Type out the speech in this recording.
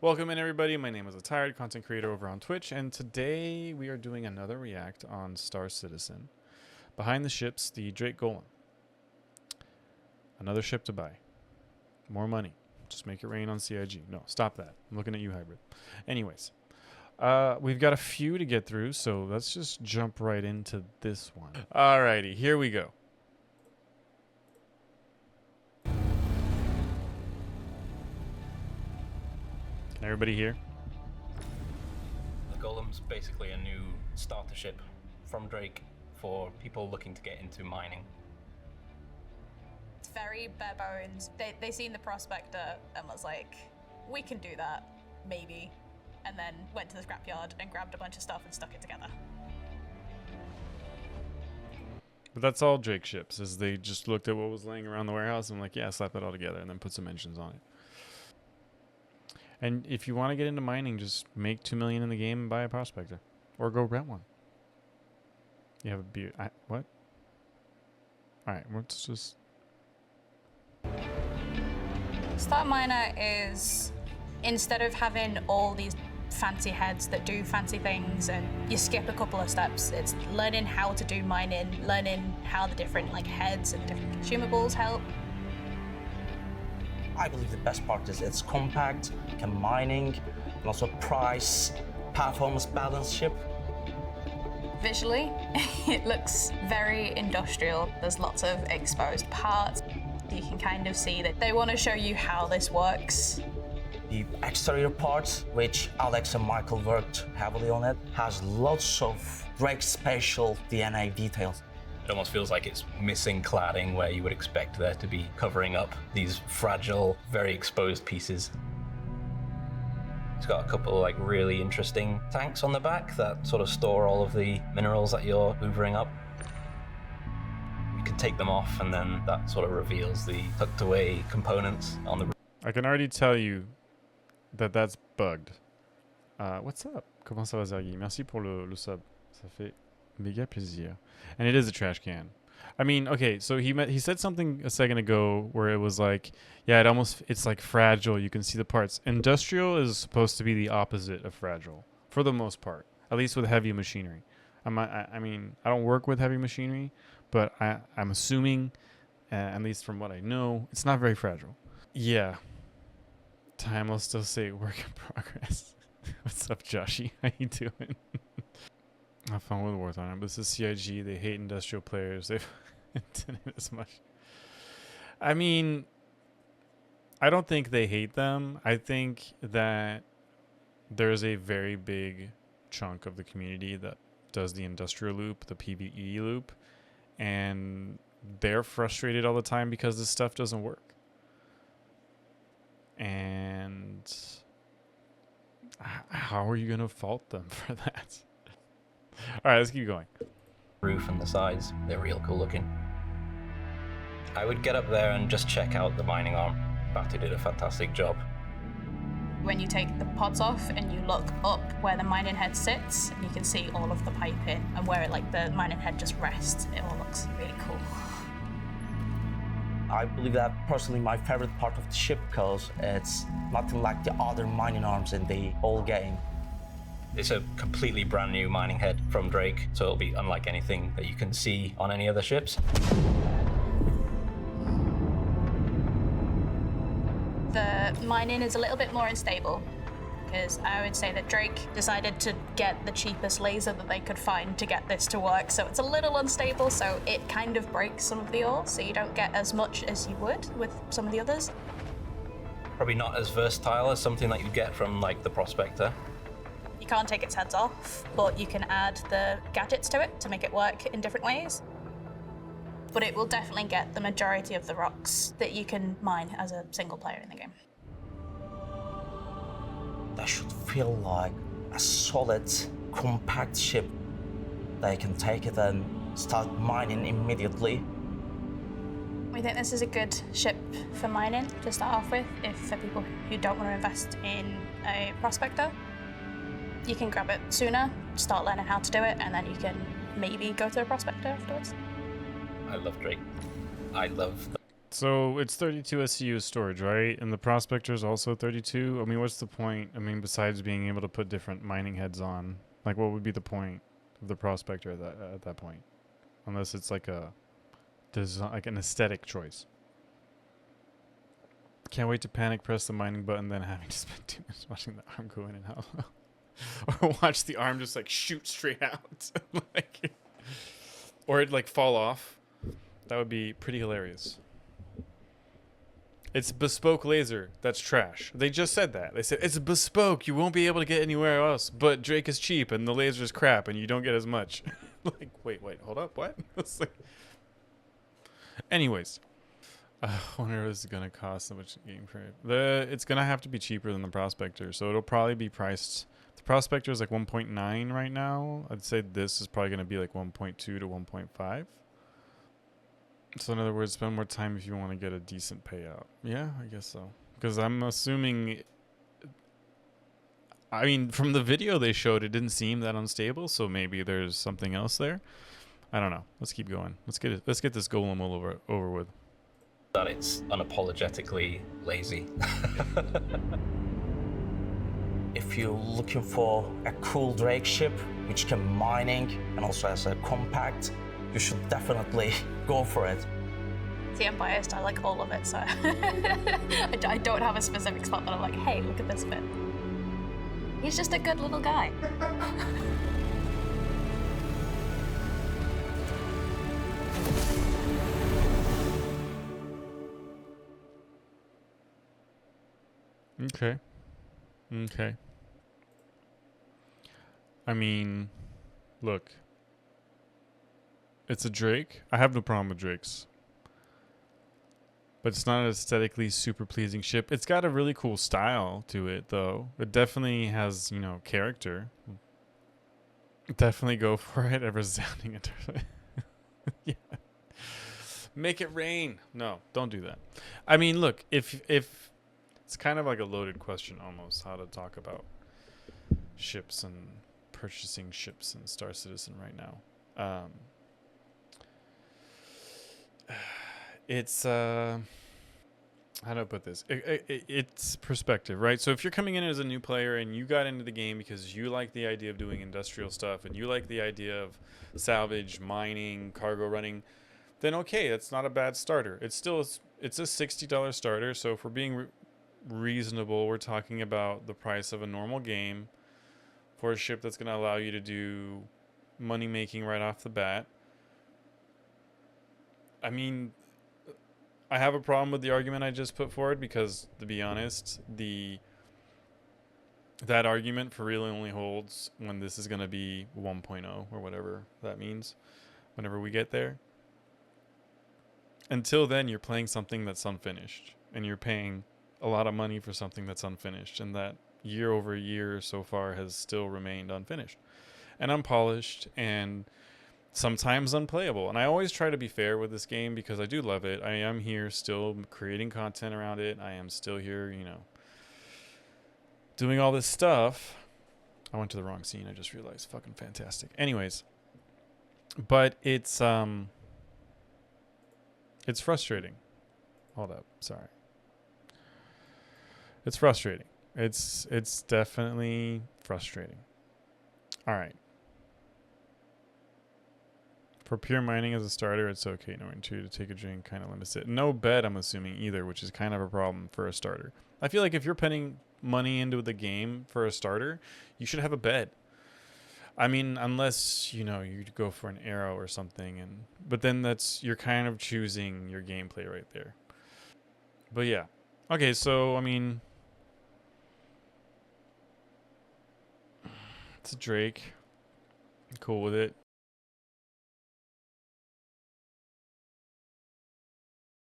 Welcome in, everybody. My name is Letiredd, content creator over on Twitch, and today we are doing another react on Star Citizen. Behind the ships, the Drake Golem. Another ship to buy. More money. Just make it rain on CIG. No, stop that. I'm looking at you, Hybrid. Anyways, we've got a few to get through, so let's just jump right into this one. Alrighty, here we go. Can everybody hear? The Golem's basically a new starter ship from Drake for people looking to get into mining. It's very bare bones. They seen the prospector and was like, we can do that, maybe. And then went to the scrapyard and grabbed a bunch of stuff and stuck it together. But that's all Drake ships, is they just looked at what was laying around the warehouse and like, yeah, slap that all together and then put some engines on it. And if you want to get into mining, just make 2 million in the game and buy a prospector. Or go rent one. You have a beer. What? Alright, let's just... Star Miner is, instead of having all these fancy heads that do fancy things and you skip a couple of steps, it's learning how to do mining, learning how the different heads and different consumables help. I believe the best part is it's compact, can mining, and also price, performance balanced ship. Visually, it looks very industrial. There's lots of exposed parts. You can kind of see that they want to show you how this works. The exterior parts, which Alex and Michael worked heavily on it, has lots of Drake spatial DNA details. It almost feels like it's missing cladding where you would expect there to be covering up these fragile, very exposed pieces. It's got a couple of really interesting tanks on the back that sort of store all of the minerals that you're hoovering up. You can take them off and then that sort of reveals the tucked away components on the roof. I can already tell you that that's bugged. What's up? Comment ça va, Zergi? Merci pour le sub. Ça fait méga plaisir. And it is a trash can. I mean, okay, so he said something a second ago where it was like, yeah, it's like fragile. You can see the parts. Industrial is supposed to be the opposite of fragile, for the most part, at least with heavy machinery. I mean, I don't work with heavy machinery, but I'm assuming, at least from what I know, it's not very fragile. Yeah. Time will still say work in progress. What's up, Joshy? How you doing? Have fun with Warthog. This is CIG. They hate industrial players. They've done it as much. I mean, I don't think they hate them. I think that there's a very big chunk of the community that does the industrial loop, the PvE loop, and they're frustrated all the time because this stuff doesn't work. And how are you going to fault them for that? All right, let's keep going. Roof and the sides, they're real cool looking. I would get up there and just check out the mining arm. Batu did a fantastic job. When you take the pods off and you look up where the mining head sits, you can see all of the piping and where the mining head just rests. It all looks really cool. I believe that personally my favorite part of the ship because it's nothing like the other mining arms in the whole game. It's a completely brand new mining head from Drake, so it'll be unlike anything that you can see on any other ships. The mining is a little bit more unstable because I would say that Drake decided to get the cheapest laser that they could find to get this to work, so it's a little unstable, so it kind of breaks some of the ore, so you don't get as much as you would with some of the others. Probably not as versatile as something that you'd get from the Prospector. You can't take its heads off, but you can add the gadgets to it to make it work in different ways. But it will definitely get the majority of the rocks that you can mine as a single player in the game. That should feel like a solid, compact ship. They can take it and start mining immediately. We think this is a good ship for mining to start off with, for people who don't want to invest in a prospector. You can grab it sooner, start learning how to do it, and then you can maybe go to a prospector afterwards. I love Drake. I love So it's 32 SCU storage, right? And the prospector is also 32. I mean, what's the point? I mean, besides being able to put different mining heads on, like, what would be the point of the prospector at that point? Unless it's like a design, like an aesthetic choice. Can't wait to panic press the mining button, then having to spend 2 minutes watching the arm go in and out, or watch the arm just like shoot straight out, like, or it like fall off. That would be pretty hilarious. It's bespoke laser. That's trash. They just said that. They said it's bespoke. You won't be able to get anywhere else. But Drake is cheap and the laser is crap and you don't get as much. Like, wait, hold up. What? Like... Anyways, I wonder if it's gonna cost so much game for it. It's gonna have to be cheaper than the prospector, so it'll probably be priced. The prospector is like 1.9 right now. I'd say this is probably gonna be like 1.2 to 1.5. So in other words, spend more time if you want to get a decent payout. Yeah, I guess so. Because I'm assuming... I mean, from the video they showed, it didn't seem that unstable, so maybe there's something else there. I don't know. Let's keep going. Let's get this golem all over with. That it's unapologetically lazy. If you're looking for a cool Drake ship, which can mining and also has a compact, you should definitely go for it. See, I'm biased. I like all of it, so I don't have a specific spot that I'm like, hey, look at this bit. He's just a good little guy. Okay. Okay. I mean, look. It's a Drake. I have no problem with Drakes. But it's not an aesthetically super pleasing ship. It's got a really cool style to it, though. It definitely has, you know, character. Definitely go for it. A resounding interest. Yeah. Make it rain. No, don't do that. I mean, look, if it's kind of like a loaded question almost, how to talk about ships and purchasing ships in Star Citizen right now. It's how do I put this? It's perspective, right? So if you're coming in as a new player and you got into the game because you like the idea of doing industrial stuff and you like the idea of salvage, mining, cargo running, then okay, that's not a bad starter. It's a $60 starter. So if we're being reasonable, we're talking about the price of a normal game for a ship that's going to allow you to do money making right off the bat. I mean, I have a problem with the argument I just put forward because, to be honest, that argument for really only holds when this is going to be 1.0 or whatever that means, whenever we get there. Until then, you're playing something that's unfinished, and you're paying a lot of money for something that's unfinished, and that year over year so far has still remained unfinished and unpolished and sometimes unplayable. And I always try to be fair with this game because I do love it. I am here still creating content around it. I am still here, you know, doing all this stuff. I went to the wrong scene. I just realized. Fucking fantastic. Anyways, but it's frustrating. Hold up. Sorry. It's frustrating. It's definitely frustrating. All right. For pure mining as a starter, it's okay. Knowing two to take a drink kind of limits it. No bed, I'm assuming, either, which is kind of a problem for a starter. I feel like if you're putting money into the game for a starter, you should have a bed. I mean, unless, you know, you go for an arrow or something, but then you're kind of choosing your gameplay right there. But yeah. Okay, so, I mean, it's a Drake. Cool with it.